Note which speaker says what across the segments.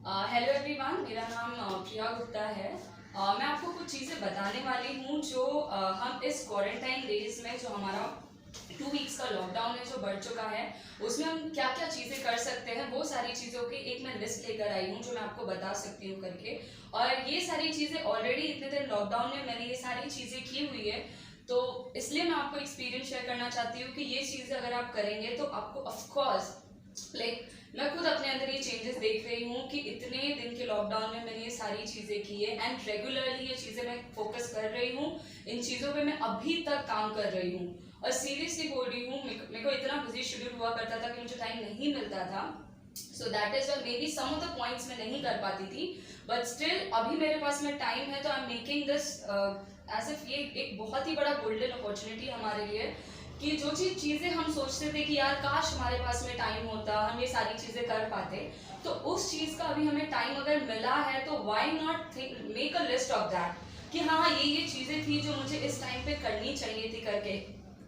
Speaker 1: Hello everyone, मेरा नाम प्रिया गुप्ता है। मैं आपको कुछ चीज़ें बताने वाली हूँ जो हम इस क्वारंटाइन डेज में जो हमारा 2 वीक्स का लॉकडाउन है जो बढ़ चुका है, उसमें हम क्या क्या चीज़ें कर सकते हैं, वो सारी चीज़ों की एक मैं लिस्ट लेकर आई हूँ जो मैं आपको बता सकती हूँ करके। और ये सारी चीज़ें ऑलरेडी इतने दिन लॉकडाउन में मैंने ये सारी चीज़ें की हुई है, तो इसलिए मैं आपको एक्सपीरियंस शेयर करना चाहती हूँ कि ये चीज़ें अगर आप करेंगे तो आपको ऑफकोर्स लाइक मैं खुद अपने अंदर ये चेंजेस देख रही हूँ कि इतने दिन के लॉकडाउन में मैंने ये सारी चीज़ें की है एंड रेगुलरली ये चीज़ें मैं फोकस कर रही हूँ। इन चीज़ों पे मैं अभी तक काम कर रही हूँ और सीरियसली बोल रही हूँ, मेरे को इतना बिजी शेड्यूल हुआ करता था कि मुझे टाइम नहीं मिलता था। So that is maybe some of the points मैं नहीं कर पाती थी, बट स्टिल अभी मेरे पास में टाइम है तो I am making this as if ये एक बहुत ही बड़ा गोल्डन अपॉर्चुनिटी हमारे लिए कि जो चीज़ें हम सोचते थे कि यार काश हमारे पास में टाइम होता, हम ये सारी चीज़ें कर पाते, तो उस चीज़ का अभी हमें टाइम अगर मिला है तो why not make a list of that कि हाँ ये चीज़ें थी जो मुझे इस टाइम पे करनी चाहिए थी करके।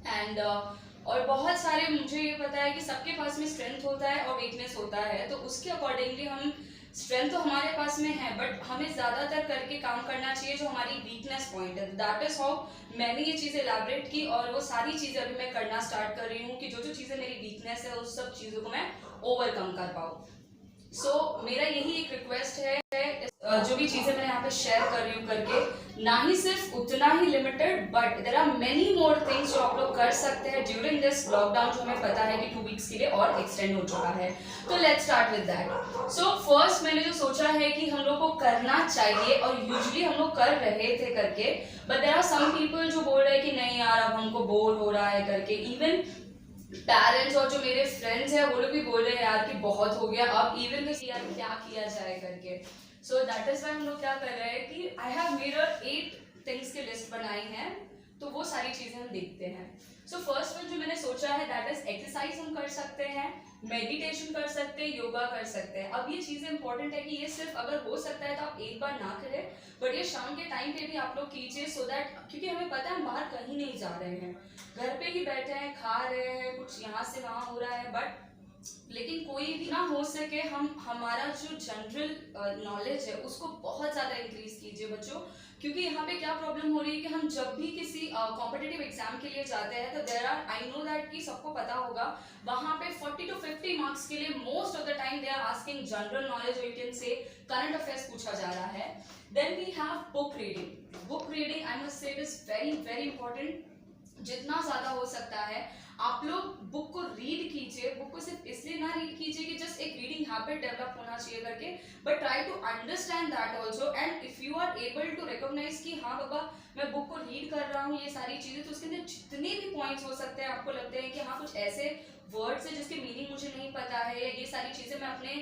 Speaker 1: एंड और बहुत सारे मुझे ये पता है कि सबके पास में स्ट्रेंथ होता है और वीकनेस होता है, तो उसके अकॉर्डिंगली हम स्ट्रेंथ तो हमारे पास में है बट हमें ज़्यादातर करके काम करना चाहिए जो हमारी वीकनेस पॉइंट है। दैट इज हाउ मैंने ये चीज़ें एलैबोरेट की और वो सारी चीज़ें अभी मैं करना स्टार्ट कर रही हूँ कि जो जो चीज़ें मेरी वीकनेस है उस सब चीज़ों को मैं ओवरकम कर पाऊँ। सो मेरा यही एक रिक्वेस्ट है, जो भी चीज़ें मैं यहाँ पे शेयर कर रही हूँ करके, ना ही सिर्फ उतना ही limited but there are many more things जो आप लोग कर सकते हैं ड्यूरिंग दिस लॉकडाउन, जो हमें पता है कि 2 वीक्स के लिए और एक्सटेंड हो चुका है। तो let's start with that. So first मैंने जो सोचा है कि हम लोग को करना चाहिए और यूजुअली हम लोग कर रहे थे करके, but there are some people जो बोल रहे हैं कि नहीं यार अब हमको बोर हो रहा है करके। इवन पेरेंट्स और जो मेरे फ्रेंड्स हैं वो लोग भी बोल रहे हैं यार कि बहुत हो गया अब, इवन तो यार क्या किया जाए करके। सो दैट इज वाई हम लोग क्या कर रहे हैं कि आई हैव मेड 8 थिंग्स की लिस्ट बनाई है, तो वो सारी चीजें हम देखते हैं। सो फर्स्ट वन जो मैंने सोचा है दैट इज एक्सरसाइज हम कर सकते हैं, मेडिटेशन कर सकते हैं, योगा कर सकते हैं। अब ये चीजें इंपॉर्टेंट है कि ये सिर्फ अगर हो सकता है तो आप एक बार ना करें, बट ये शाम के टाइम पे भी आप लोग कीजिए सो दैट, क्योंकि हमें पता है हम बाहर कहीं नहीं जा रहे हैं, घर पे ही बैठे हैं, खा रहे हैं, कुछ यहाँ से वहाँ हो रहा है, बट लेकिन कोई भी ना हो सके हम हमारा जो जनरल नॉलेज है उसको बहुत ज़्यादा इंक्रीज कीजिए बच्चों। क्योंकि यहाँ पे क्या प्रॉब्लम हो रही है कि हम जब भी किसी कॉम्पिटिटिव एग्जाम के लिए जाते हैं तो there are, I know that कि सबको पता होगा, वहाँ पे 40 to 50 मार्क्स के लिए most of the time they are asking general knowledge और you can say current affairs पूछा जा रहा है। Then we have book reading. Book reading I must say it is very very important. जितना ज्यादा हो सकता है आप लोग बुक को रीड कीजिए। बुक को सिर्फ इसलिए ना रीड कीजिए कि जस्ट एक रीडिंग हैबिट डेवलप होना चाहिए करके, but try to understand that also. And if you are able to recognise कि हाँ बाबा मैं बुक को रीड कर रहा हूँ ये सारी चीजें, तो उसके अंदर जितने भी पॉइंट्स हो सकते हैं आपको लगते हैं कि हाँ कुछ ऐसे वर्ड्स है जिसके मीनिंग मुझे नहीं पता है, या ये सारी चीजें मैं अपने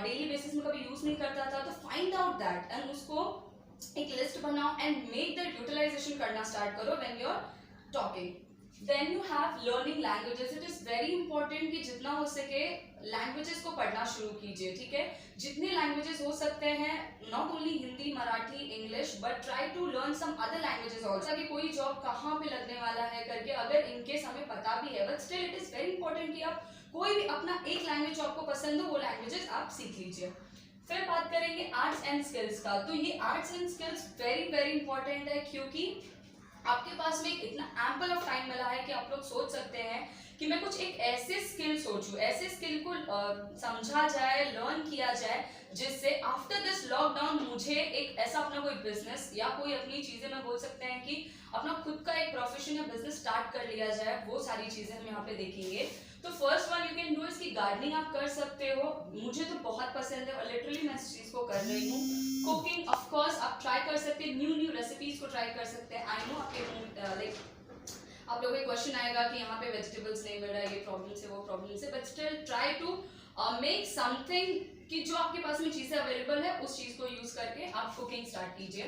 Speaker 1: डेली बेसिस में कभी यूज नहीं करता था, तो फाइंड आउट दैट एंड उसको एक लिस्ट बनाओ एंड मेक दैट यूटिलाइजेशन करना स्टार्ट करो when you are talking. Then you have learning languages. It is very important कि जितना हो सके लैंग्वेजेस को पढ़ना शुरू कीजिए, ठीक है। जितने लैंग्वेजेस हो सकते हैं, not only Hindi Marathi English, but try to learn some other languages also, कि कोई जॉब कहाँ पे लगने वाला है करके अगर इनकेस हमें पता भी है, but still it is very important कि आप कोई भी अपना एक लैंग्वेज जो आपको पसंद हो वो लैंग्वेजेस आप सीख लीजिए। फिर बात करेंगे आर्ट्स एंड स्किल्स का, तो ये arts and skills very very important है, क्योंकि आपके पास में इतना एम्पल ऑफ टाइम मिला है कि आप लोग सोच सकते हैं कि मैं कुछ एक ऐसे स्किल सोचूं, ऐसे स्किल को समझा जाए, लर्न किया जाए, जिससे आफ्टर दिस लॉकडाउन मुझे एक ऐसा अपना कोई बिजनेस या कोई अपनी चीजें, मैं बोल सकते हैं कि अपना खुद का एक प्रोफेशन या बिजनेस स्टार्ट कर लिया जाए। वो सारी चीजें हम यहाँ पे देखेंगे। तो first one you can do इसकी गार्डनिंग आप कर सकते हो, मुझे तो बहुत पसंद है और लिटरली मैं इस चीज को कर रही हूँ। कुकिंग ऑफ कोर्स आप ट्राई कर सकते हैं, न्यू न्यू रेसिपीज को ट्राई कर सकते हैं। आई नो आपके लाइक आप लोगों को क्वेश्चन आएगा कि यहाँ पे वेजिटेबल्स नहीं मिल रहा है, ये प्रॉब्लम से वो प्रॉब्लम से, but still try to make something कि जो आपके पास में चीजें अवेलेबल है उस चीज को यूज करके आप कुकिंग स्टार्ट कीजिए।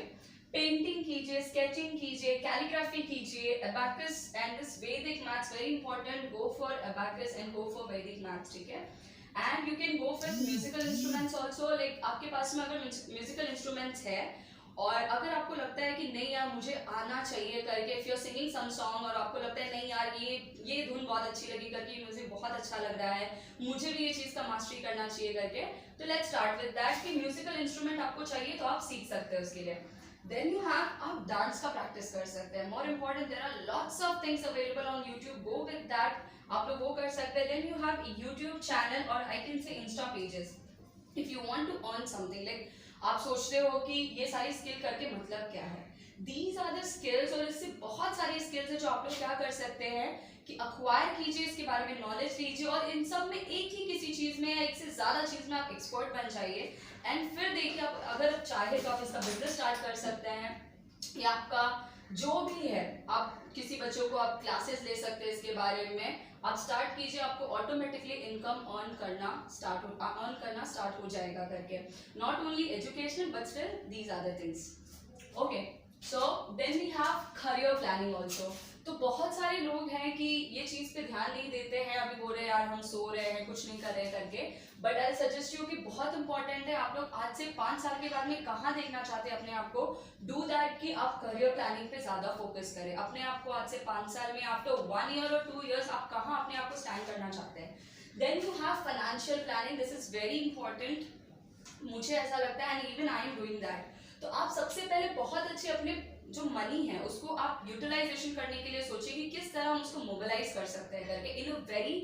Speaker 1: पेंटिंग कीजिए, स्केचिंग कीजिए, कैलीग्राफी कीजिए, अबैकस एंड दिस वैदिक maths very important, go for abacus and go for वैदिक मैथ्स, ठीक है। And you can go with musical instruments also, like आपके पास में अगर म्यूजिकल इंस्ट्रूमेंट्स है और अगर आपको लगता है कि नहीं यार मुझे आना चाहिए करके, if you are singing some song और आपको लगता है नहीं यार ये धुन बहुत अच्छी लगी करके, म्यूजिक बहुत अच्छा लग रहा है, मुझे भी ये चीज़ का मास्टरी करना चाहिए करके, तो लेट्स स्टार्ट विद दैट कि म्यूजिकल इंस्ट्रूमेंट आपको चाहिए तो आप सीख सकते हैं उसके लिए। देन यू हैव, आप डांस का प्रैक्टिस कर सकते हैं। More important, there are lots of things available on YouTube, go with that, आप लोग वो कर सकते हैं। Then you have YouTube channel और I can say insta pages. If you want to earn something, like आप सोचते हो कि ये सारी स्किल करके मतलब क्या है, दीज आर द स्किल्स, और इससे बहुत सारी स्किल्स है जो आप लोग क्या कर सकते हैं कि अक्वायर कीजिए, इसके बारे में नॉलेज लीजिए, और इन सब में एक ही किसी चीज में या एक से ज्यादा चीज में आप एक्सपर्ट बन जाइए। एंड फिर देखिए, आप अगर चाहे तो आप इसका बिजनेस स्टार्ट कर सकते हैं, या आपका जो भी है, आप किसी बच्चों को आप क्लासेस ले सकते हैं इसके बारे में, आप स्टार्ट कीजिए, आपको ऑटोमेटिकली इनकम अर्न करना स्टार्ट हो जाएगा करके। Not only educational but still these are the things. Okay, so then we have career planning also. तो बहुत सारे लोग हैं कि ये चीज़ पे ध्यान नहीं देते हैं, अभी बोल रहे हैं यार हम सो रहे हैं, कुछ नहीं कर रहे करके, बट आई सजेस्ट यू कि बहुत इंपॉर्टेंट है, आप लोग आज से 5 साल के बाद में कहाँ देखना चाहते हैं अपने आप को, डू दैट कि आप करियर प्लानिंग पे ज़्यादा फोकस करें अपने आप को। आज से 5 साल में, आफ्टर 1 ईयर और 2 ईयर्स, आप कहाँ अपने आप को स्टैंड करना चाहते हैं। Then you have financial planning, this is very important, मुझे ऐसा लगता है, and even I am doing that. तो आप सबसे पहले बहुत अच्छे अपने जो मनी है उसको आप यूटिलाइजेशन करने के लिए सोचिए कि किस तरह हम उसको मोबिलाइज कर सकते हैं करके, इन अ वेरी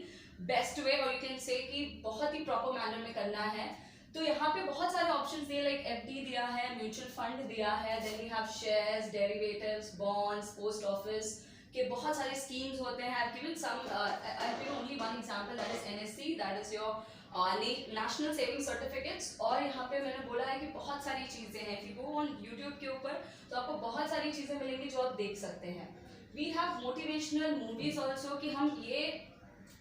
Speaker 1: बेस्ट वे, और यू कैन से कि बहुत ही प्रॉपर मैनर में करना है। तो यहाँ पे बहुत सारे ऑप्शंस दिए, लाइक एफडी दिया है, म्यूचुअल फंड दिया है, then you have shares, derivatives, bonds, post office के बहुत सारे स्कीम्स होते हैं। I have given some, I have given only one example, that is NSC, that is your national saving certificates. और यहाँ पे मैंने बोला है कि बहुत सारी चीज़ें हैं, if you go on YouTube के ऊपर तो आपको बहुत सारी चीज़ें मिलेंगी जो आप देख सकते हैं। We have motivational movies also, कि हम ये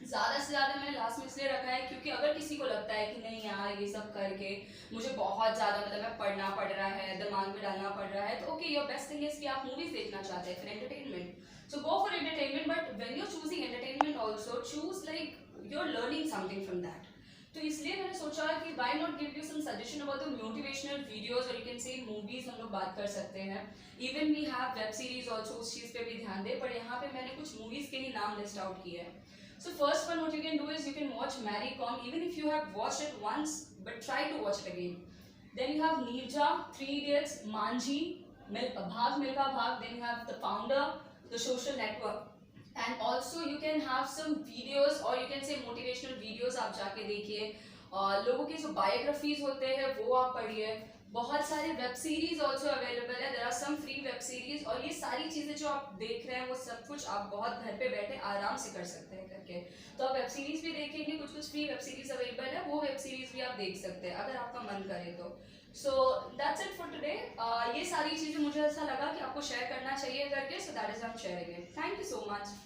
Speaker 1: ज़्यादा से ज़्यादा मैंने लास्ट में इसलिए रखा है क्योंकि अगर किसी को लगता है कि नहीं यार ये सब करके मुझे बहुत ज़्यादा, मतलब मैं पढ़ना पड़ रहा है, दिमाग में डालना पड़ रहा है, तो okay, your best thing is कि आप मूवीज देखना चाहते हैं फिर entertainment, so go for entertainment, but when you are choosing entertainment also choose like you are learning something from that. तो इसलिए मैंने सोचा कि why not give you some suggestion about the motivational videos, और यू कैन से मूवीज हम लोग बात कर सकते हैं। Even we have web series also, उस चीज़ पे भी ध्यान दे, पर यहाँ पे मैंने कुछ मूवीज के ही नाम लिस्ट आउट किए हैं। So first one, what you can do is you can watch Mary Kom, even if you have watched it once, but try to watch it again. Then you have Neerja, Three Idiots, Manji, Bhag Milka Bhag. Then you have The Founder, The Social Network, and also you can have some videos, or you can say motivational videos आप जाके देखिए, लोगों की जो biographies होते हैं वो आप पढ़िए। बहुत सारे वेब सीरीज ऑल्सो अवेलेबल है, there are some free web series, और ये सारी चीज़ें जो आप देख रहे हैं वो सब कुछ आप बहुत घर पे बैठे आराम से कर सकते हैं करके। तो आप वेब सीरीज भी देखेंगे, कुछ कुछ फ्री वेब सीरीज अवेलेबल है, वो वेब सीरीज भी आप देख सकते हैं अगर आपका मन करे तो। So that's it for today. ये सारी चीज़ें मुझे ऐसा लगा कि आपको शेयर करना चाहिए करके, सो that is I am sharing it. Thank you so much.